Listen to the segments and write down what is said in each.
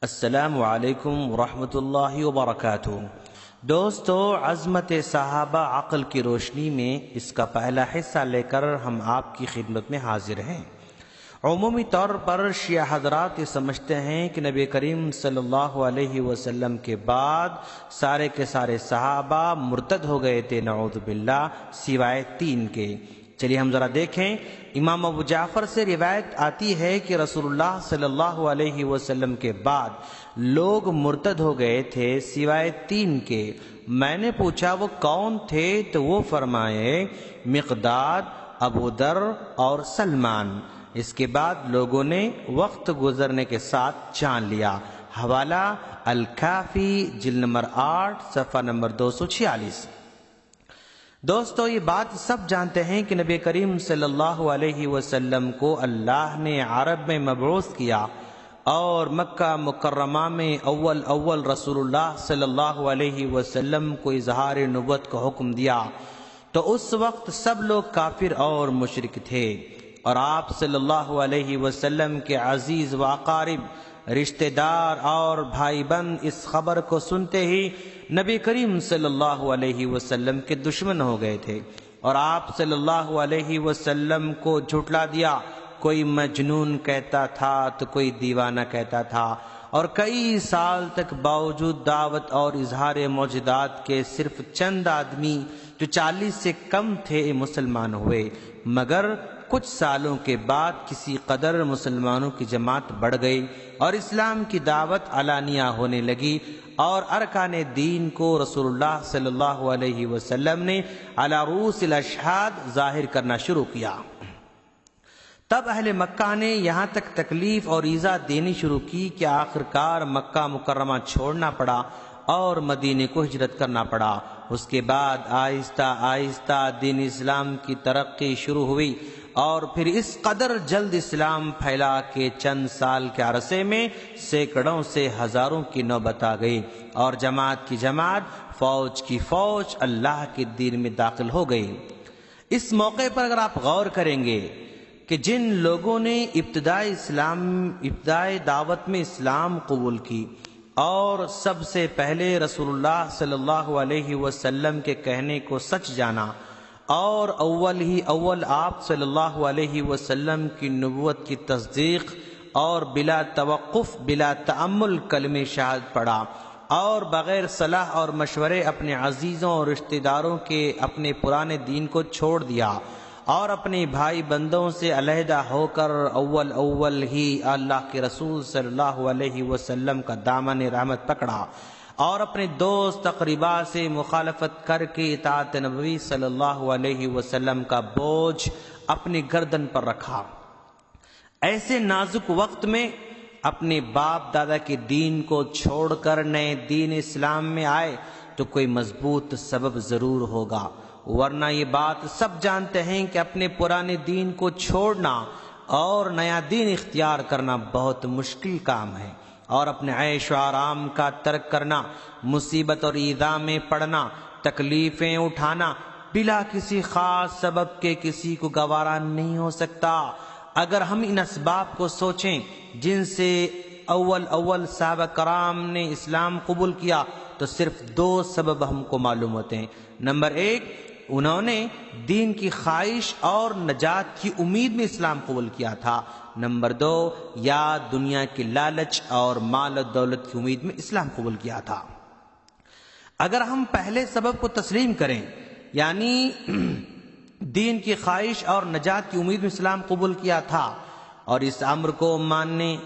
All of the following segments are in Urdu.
السلام علیکم ورحمۃ اللہ وبرکاتہ۔ دوستو، عظمت صحابہ عقل کی روشنی میں اس کا پہلا حصہ لے کر ہم آپ کی خدمت میں حاضر ہیں۔ عمومی طور پر شیعہ حضرات یہ سمجھتے ہیں کہ نبی کریم صلی اللہ علیہ وسلم کے بعد سارے کے سارے صحابہ مرتد ہو گئے تھے، نعوذ باللہ، سوائے 3 کے۔ چلیے ہم ذرا دیکھیں، امام ابو جعفر سے روایت آتی ہے کہ رسول اللہ صلی اللہ علیہ وسلم کے بعد لوگ مرتد ہو گئے تھے سوائے 3 کے۔ میں نے پوچھا وہ کون تھے، تو وہ فرمائے مقداد، ابو ذر اور سلمان۔ اس کے بعد لوگوں نے وقت گزرنے کے ساتھ جان لیا۔ حوالہ الکافی، جلد نمبر 8، صفحہ نمبر 246۔ دوستو، یہ بات سب جانتے ہیں کہ نبی کریم صلی اللہ علیہ وسلم کو اللہ نے عرب میں مبعوث کیا اور مکہ مکرمہ میں اول رسول اللہ صلی اللہ علیہ وسلم کو اظہار نبوت کا حکم دیا، تو اس وقت سب لوگ کافر اور مشرک تھے، اور آپ صلی اللہ علیہ وسلم کے عزیز و اقارب، رشتہ دار اور بھائی بند اس خبر کو سنتے ہی نبی کریم صلی اللہ علیہ وسلم کے دشمن ہو گئے تھے، اور آپ صلی اللہ علیہ وسلم کو جھٹلا دیا۔ کوئی مجنون کہتا تھا تو کوئی دیوانہ کہتا تھا، اور کئی سال تک باوجود دعوت اور اظہار معجزات کے صرف چند آدمی جو 40 سے کم تھے مسلمان ہوئے، مگر کچھ سالوں کے بعد کسی قدر مسلمانوں کی جماعت بڑھ گئی اور اسلام کی دعوت علانیہ ہونے لگی، اور ارکان دین کو رسول اللہ صلی اللہ علیہ وسلم نے علی رؤوس الاشہاد ظاہر کرنا شروع کیا۔ تب اہل مکہ نے یہاں تک تکلیف اور ایذا دینی شروع کی کہ آخرکار مکہ مکرمہ چھوڑنا پڑا اور مدینے کو ہجرت کرنا پڑا۔ اس کے بعد آہستہ آہستہ دین اسلام کی ترقی شروع ہوئی، اور پھر اس قدر جلد اسلام پھیلا کہ چند سال کے عرصے میں سینکڑوں سے ہزاروں کی نوبت آ گئی، اور جماعت کی جماعت، فوج کی فوج اللہ کے دین میں داخل ہو گئی۔ اس موقع پر اگر آپ غور کریں گے کہ جن لوگوں نے ابتدائی دعوت میں اسلام قبول کی اور سب سے پہلے رسول اللہ صلی اللہ علیہ وسلم کے کہنے کو سچ جانا، اور اول آپ صلی اللہ علیہ وسلم کی نبوت کی تصدیق اور بلا توقف بلا تأمل کلمہ شہادت پڑھا، اور بغیر صلاح اور مشورے اپنے عزیزوں اور رشتہ داروں کے اپنے پرانے دین کو چھوڑ دیا، اور اپنے بھائی بندوں سے علیحدہ ہو کر اول ہی اللہ کے رسول صلی اللہ علیہ وسلم کا دامن رحمت پکڑا، اور اپنے دوست اقربا سے مخالفت کر کے اطاعت نبوی صلی اللہ علیہ وسلم کا بوجھ اپنی گردن پر رکھا۔ ایسے نازک وقت میں اپنے باپ دادا کے دین کو چھوڑ کر نئے دین اسلام میں آئے تو کوئی مضبوط سبب ضرور ہوگا، ورنہ یہ بات سب جانتے ہیں کہ اپنے پرانے دین کو چھوڑنا اور نیا دین اختیار کرنا بہت مشکل کام ہے، اور اپنے عیش و آرام کا ترک کرنا، مصیبت اور ایذا میں پڑنا، تکلیفیں اٹھانا بلا کسی خاص سبب کے کسی کو گوارا نہیں ہو سکتا۔ اگر ہم ان اسباب کو سوچیں جن سے اول صحابہ کرام نے اسلام قبول کیا، تو صرف 2 سبب ہم کو معلوم ہوتے ہیں۔ نمبر 1، انہوں نے دین کی خواہش اور نجات کی امید میں اسلام قبول کیا تھا۔ نمبر 2، یا دنیا کی لالچ اور مال و دولت کی امید میں اسلام قبول کیا تھا۔ اگر ہم پہلے سبب کو تسلیم کریں، یعنی دین کی خواہش اور نجات کی امید میں اسلام قبول کیا تھا، اور اس امر کو ماننے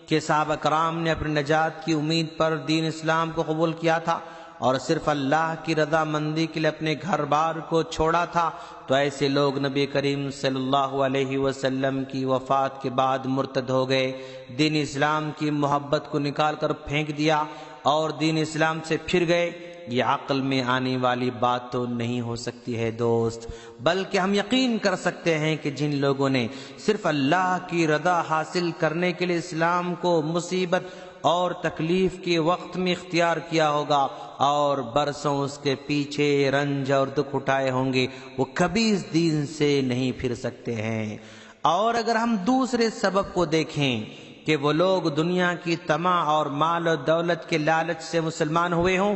کہ صحابہ کرام نے اپنی نجات کی امید پر دین اسلام کو قبول کیا تھا اور صرف اللہ کی رضا مندی کے لیے اپنے گھر بار کو چھوڑا تھا، تو ایسے لوگ نبی کریم صلی اللہ علیہ وسلم کی وفات کے بعد مرتد ہو گئے، دین اسلام کی محبت کو نکال کر پھینک دیا اور دین اسلام سے پھر گئے۔ یہ عقل میں آنے والی بات تو نہیں ہو سکتی ہے دوست، بلکہ ہم یقین کر سکتے ہیں کہ جن لوگوں نے صرف اللہ کی رضا حاصل کرنے کے لیے اسلام کو مصیبت اور تکلیف کے وقت میں اختیار کیا ہوگا اور برسوں اس کے پیچھے رنج اور دکھ اٹھائے ہوں گے، وہ کبھی اس دین سے نہیں پھر سکتے ہیں۔ اور اگر ہم دوسرے سبب کو دیکھیں کہ وہ لوگ دنیا کی طمع اور مال و دولت کے لالچ سے مسلمان ہوئے ہوں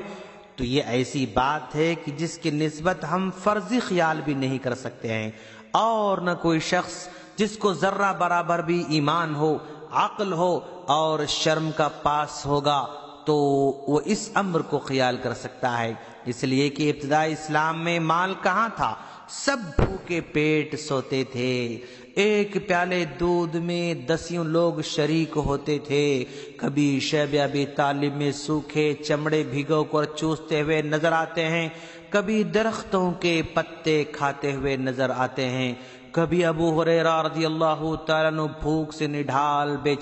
تو یہ ایسی بات ہے کہ جس کی نسبت ہم فرضی خیال بھی نہیں کر سکتے ہیں، اور نہ کوئی شخص جس کو ذرہ برابر بھی ایمان ہو، عقل ہو اور شرم کا پاس ہوگا تو وہ اس امر کو خیال کر سکتا ہے۔ اس لیے کہ ابتدائی اسلام میں مال کہاں تھا، سب بھوکے پیٹ سوتے تھے، ایک پیالے دودھ میں 10 لوگ شریک ہوتے تھے۔ کبھی شیب ابی طالب میں سوکھے چمڑے بھگو کر چوستے ہوئے نظر آتے ہیں، کبھی درختوں کے پتے کھاتے ہوئے نظر آتے ہیں، کبھی ابو ہریرہ رضی اللہ تعالیٰ عنہ بھوک سے نڈھال بے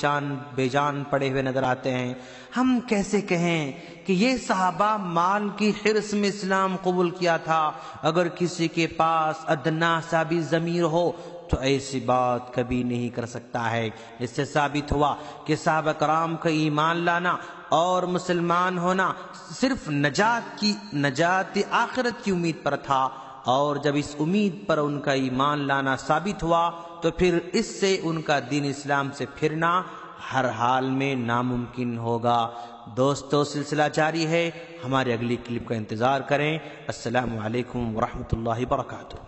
جان پڑے ہوئے نظر آتے ہیں۔ ہم کیسے کہیں کہ یہ صحابہ مال کی حرص میں اسلام قبول کیا تھا؟ اگر کسی کے پاس ادنا سا بھی ضمیر ہو تو ایسی بات کبھی نہیں کر سکتا ہے۔ اس سے ثابت ہوا کہ صحابہ کرام کا ایمان لانا اور مسلمان ہونا صرف نجات آخرت کی امید پر تھا، اور جب اس امید پر ان کا ایمان لانا ثابت ہوا تو پھر اس سے ان کا دین اسلام سے پھرنا ہر حال میں ناممکن ہوگا۔ دوستو، سلسلہ جاری ہے، ہماری اگلی کلپ کا انتظار کریں۔ السلام علیکم ورحمۃ اللہ وبرکاتہ۔